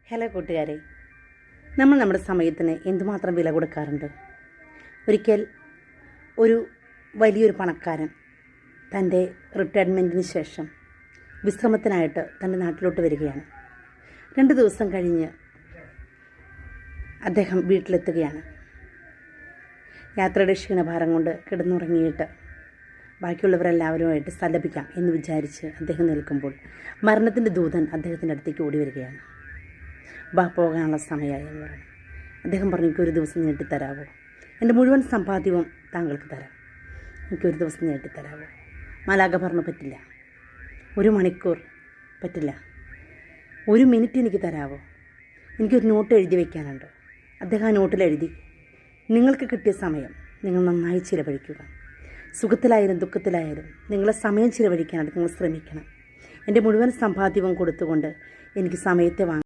Hello കൂട്ടുകാരെ, നമ്മൾ നമ്മുടെ സമയത്തിന് എന്തുമാത്രം വില കൊടുക്കാറുണ്ട്. ഒരിക്കൽ ഒരു വലിയൊരു പണക്കാരൻ തൻ്റെ റിട്ടയർമെൻറ്റിന് ശേഷം വിശ്രമത്തിനായിട്ട് തൻ്റെ നാട്ടിലോട്ട് വരികയാണ്. 2 ദിവസം കഴിഞ്ഞ് അദ്ദേഹം വീട്ടിലെത്തുകയാണ്. യാത്രയുടെ ക്ഷീണഭാരം കൊണ്ട് കിടന്നുറങ്ങിയിട്ട് ബാക്കിയുള്ളവരെല്ലാവരുമായിട്ട് സല്ലപിക്കാം എന്ന് വിചാരിച്ച് അദ്ദേഹം നിൽക്കുമ്പോൾ മരണത്തിൻ്റെ ദൂതൻ അദ്ദേഹത്തിൻ്റെ അടുത്തേക്ക് ഓടി വരികയാണ്. പോകാനുള്ള സമയമായി എന്ന് പറഞ്ഞു. അദ്ദേഹം പറഞ്ഞു, എനിക്കൊരു ദിവസം നീട്ടിത്തരാവോ? എൻ്റെ മുഴുവൻ സമ്പാദ്യവും താങ്കൾക്ക് തരാം, എനിക്കൊരു ദിവസം നീട്ടിത്തരാവോ? മാലാഖ പറഞ്ഞു, പറ്റില്ല. 1 മണിക്കൂർ പറ്റില്ല, 1 മിനിറ്റ് എനിക്ക് തരാവോ? എനിക്കൊരു നോട്ട് എഴുതി വയ്ക്കാനുണ്ട്. അദ്ദേഹം ആ നോട്ടിൽ എഴുതി, നിങ്ങൾക്ക് കിട്ടിയ സമയം നിങ്ങൾ നന്നായി ചിലവഴിക്കുക. സുഖത്തിലായാലും ദുഃഖത്തിലായാലും നിങ്ങളെ സമയം ചിലവഴിക്കാനായിട്ട് നിങ്ങൾ ശ്രമിക്കണം. എൻ്റെ മുഴുവൻ സമ്പാദ്യവും കൊടുത്തുകൊണ്ട് എനിക്ക് സമയത്തെ